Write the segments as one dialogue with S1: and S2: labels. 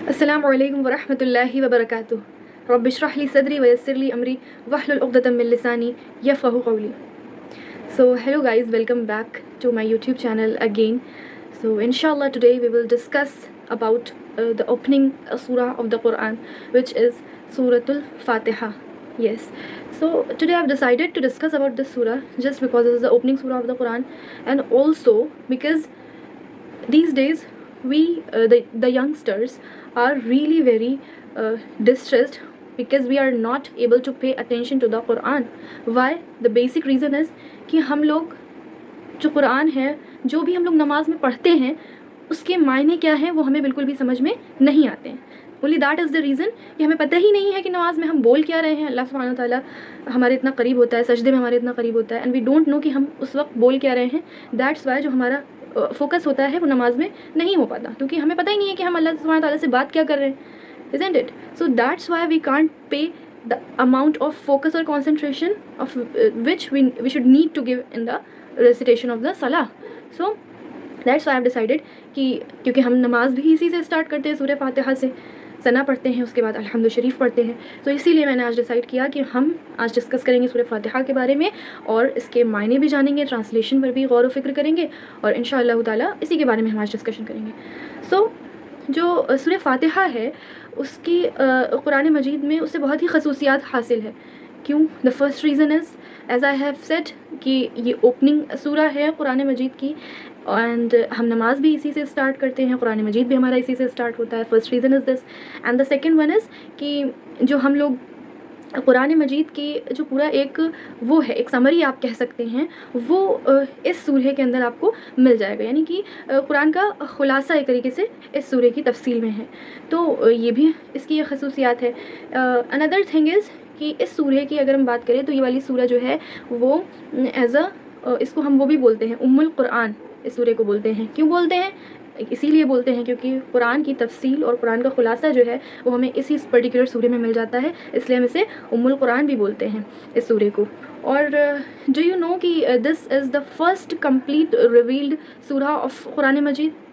S1: السلام علیکم ورحمۃ اللہ وبرکاتہ. رب اشرح لی صدری ویسر لی امری واحلل عقدۃ من لسانی یفقہوا قولی. So hello guys, welcome back to my YouTube channel again. So inshallah today we will discuss about the opening surah of the Quran, which is Suratul Fatiha. Yes. So today I've decided to discuss about this surah just because it is the opening surah of the Quran, and also because these days the youngsters are really very distressed because we are not able to pay attention to the Quran. Why? The basic reason is کہ ہم لوگ جو قرآن ہے، جو بھی ہم لوگ نماز میں پڑھتے ہیں، اس کے معنی کیا ہیں وہ ہمیں بالکل بھی سمجھ میں نہیں آتے ہیں. only that is the reason کہ ہمیں پتہ ہی نہیں ہے کہ نماز میں ہم بول کیا رہے ہیں. اللہ سبحانہ وتعالیٰ ہمارے اتنا قریب ہوتا ہے، سجدے میں ہمارے اتنا قریب ہوتا ہے، اینڈ وی ڈونٹ نو کہ ہم اس وقت بول کیا رہے ہیں. دیٹس وائی جو ہمارا فوکس ہوتا ہے وہ نماز میں نہیں ہو پاتا، کیونکہ ہمیں پتہ ہی نہیں ہے کہ ہم اللہ سبحانہ وتعالیٰ سے بات کیا کر رہے ہیں. isn't it? So that's why we can't pay the amount of focus or concentration of which we should need to give in the recitation of the salah. So that's why I've decided کہ کیونکہ ہم نماز بھی اسی سے start کرتے ہیں، سورہ فاتحہ سے ثنا پڑھتے ہیں، اس کے بعد الحمد شریف پڑھتے ہیں. تو اسی لیے میں نے آج ڈیسائیڈ کیا کہ ہم آج ڈسکس کریں گے سورہ فاتحہ کے بارے میں، اور اس کے معنی بھی جانیں گے، ٹرانسلیشن پر بھی غور و فکر کریں گے، اور انشاءاللہ تعالیٰ اسی کے بارے میں ہم آج ڈسکشن کریں گے. سو جو سورہ فاتحہ ہے اس کی قرآن مجید میں اس سے بہت ہی خصوصیات حاصل ہے. کیوں؟ The first reason is as I have said کہ یہ اوپننگ سورہ ہے قرآن مجید کی، اینڈ ہم نماز بھی اسی سے اسٹارٹ کرتے ہیں، قرآن مجید بھی ہمارا اسی سے اسٹارٹ ہوتا ہے. First reason is this. And the second one is کہ جو ہم لوگ قرآن مجید کی جو پورا ایک وہ ہے، ایک سمری آپ کہہ سکتے ہیں، وہ اس سورہ کے اندر آپ کو مل جائے گا. یعنی کہ قرآن کا خلاصہ ایک طریقے سے اس سورہ کی تفصیل میں ہے. تو یہ بھی اس کی ایک خصوصیات ہے. اندر تھنگ از کہ اس سورہ کی اگر ہم بات کریں تو یہ والی سورہ جو ہے وہ ایز اس کو ہم وہ بھی بولتے ہیں ام القرآن. اس سورہ کو بولتے ہیں. کیوں بولتے ہیں؟ اسی لیے بولتے ہیں کیونکہ قرآن کی تفصیل اور قرآن کا خلاصہ جو ہے وہ ہمیں اسی پرٹیکولر سورہ میں مل جاتا ہے، اس لیے ہم اسے ام القرآن بھی بولتے ہیں اس سورہ کو. اور ڈو یو نو کہ دس از دا فرسٹ کمپلیٹ ریویلڈ سورہ آف قرآن مجید.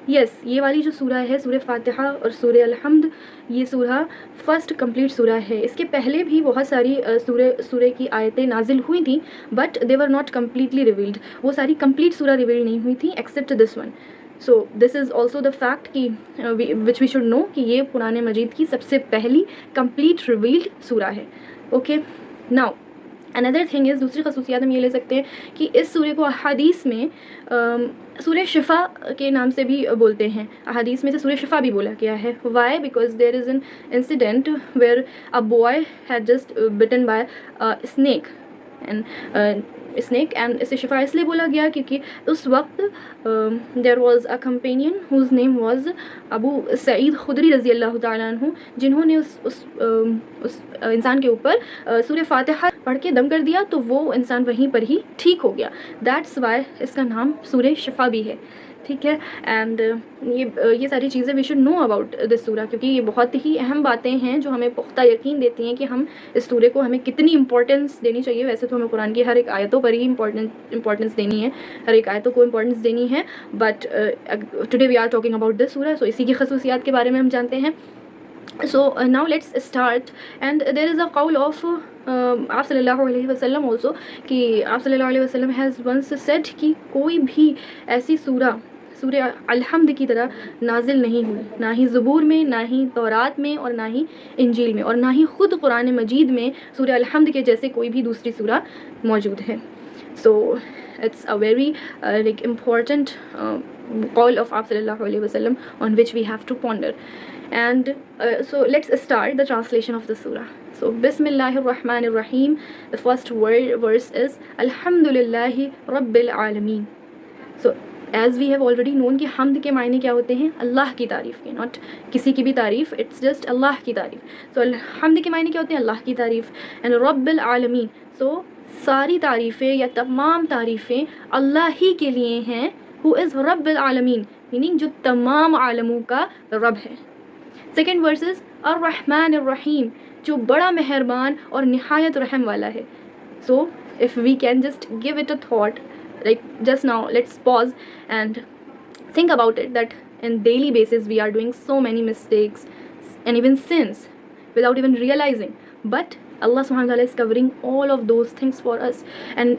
S1: یس، یہ والی جو سورہ ہے سورہ فاتحہ اور سورہ الحمد، یہ سورہ فرسٹ کمپلیٹ سورہ ہے. اس کے پہلے بھی بہت ساری سورہ کی آیتیں نازل ہوئی تھیں، but they were not completely revealed. وہ ساری کمپلیٹ سورہ ریویلڈ نہیں ہوئی تھیں accept this one. So this is also the fact کہ وچ وی شوڈ نو کہ یہ قرآن مجید کی سب سے پہلی کمپلیٹ ریویلڈ سورہ ہے. Okay, now another thing is, دوسری خصوصیات ہم یہ لے سکتے ہیں کہ اس سورہ کو احادیث میں سورہ شفا کے نام سے بھی بولتے ہیں. احادیث میں سے سورہ شفا بھی بولا گیا ہے. Why? Because there is an incident where a boy had just bitten by snake and اسے شفا اس لیے بولا گیا کیونکہ اس وقت there was a companion whose name was Abu Saeed Khudri رضی اللہ تعالیٰ عنہ، جنہوں نے اس انسان کے اوپر سورہ فاتحہ پڑھ کے دم کر دیا، تو وہ انسان وہیں پر ہی ٹھیک ہو گیا. دیٹس وائی اس کا نام سورہ شفا بھی ہے. ٹھیک ہے. اینڈ یہ ساری چیزیں we should know about this سورہ، کیونکہ یہ بہت ہی اہم باتیں ہیں جو ہمیں پختہ یقین دیتی ہیں کہ ہم اس سورہ کو ہمیں کتنی امپورٹنس دینی چاہیے. ویسے تو ہمیں قرآن کی ہر ایک آیتوں پر ہی امپورٹنس دینی ہے، ہر ایک آیتوں کو امپورٹنس دینی ہے، but today we are talking about this سورہ. سو اسی کی خصوصیات کے بارے میں ہم جانتے ہیں. So now let's start. And there is a qawl of آپ صلی اللہ علیہ وسلم also کہ آپ صلی اللہ علیہ وسلم has once said کہ کوئی بھی ایسی سورہ الحمد کی طرح نازل نہیں ہوئی، نہ ہی زبور میں، نہ ہی تورات میں، اور نہ ہی انجیل میں، اور نہ ہی خود قرآن مجید میں سورہ الحمد کے جیسے کوئی بھی دوسری سورہ موجود ہے. So it's a very like important call of آپ صلی اللہ علیہ وسلم on which we have to ponder. And so let's start the translation of the surah. So Bismillahir Rahmanir Rahim. The first verse is Alhamdulillahi Rabbil Alameen. So as we have already known کہ حمد کے معنی کیا ہوتے ہیں؟ اللہ کی تعریف کے، not کسی کی بھی تعریف، it's just اللہ کی تعریف. So حمد کے معنی کیا ہوتے ہیں؟ اللہ کی تعریف. And رب العالمین، so ساری تعریفیں یا تمام تعریفیں اللہ ہی کے لیے ہیں. Who is رب العالمین؟ meaning جو تمام عالموں کا رب ہے. سیکنڈ ورس از الرحمن الرحیم، جو بڑا مہربان اور نہایت رحم والا ہے. So if we can just give it a thought like just now, let's pause and think about it, that and daily basis we are doing so many mistakes and even sins without even realizing, but Allah subhanahu wa ta'ala is covering all of those things for us. And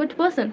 S1: good person.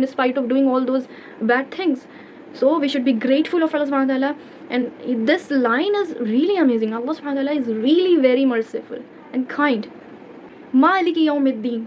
S1: in spite of doing all those bad things. So we should be grateful of Allah subhanahu wa ta'ala, and this line is really amazing. Allah subhanahu wa ta'ala is really very merciful and kind. Maliki yawmiddin,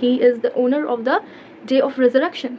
S1: He is the owner of the day of resurrection,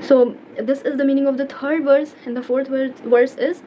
S1: So this is the meaning of the third verse, and the fourth verse is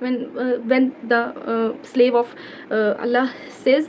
S1: when the slave of Allah says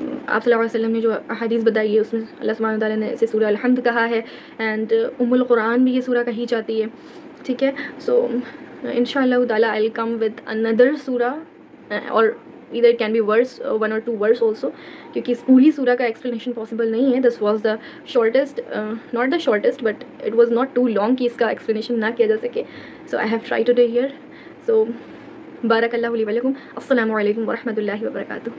S1: آپ صلی اللہ علیہ وسلم نے جو احادیث بتائی ہے اس میں اللہ سبحانہ و تعالیٰ نے اسے سورہ الحمد کہا ہے، اینڈ القرآن بھی یہ سورہ کہی جاتی ہے. ٹھیک ہے، سو ان شاء اللہ تعالیٰ آئی ول کم ود اندر سورہ، اور either it can be verse, 1 or 2 verse also، کیونکہ اس پوری سورہ کا ایکسپلینیشن پاسبل نہیں ہے. This was the shortest, not the shortest but it was not too long کہ اس کا ایکسپلینیشن نہ کیا جا سکے. So I have try today here. سو بارک اللہ لی ولکم. السلام علیکم ورحمۃ اللہ وبرکاتہ.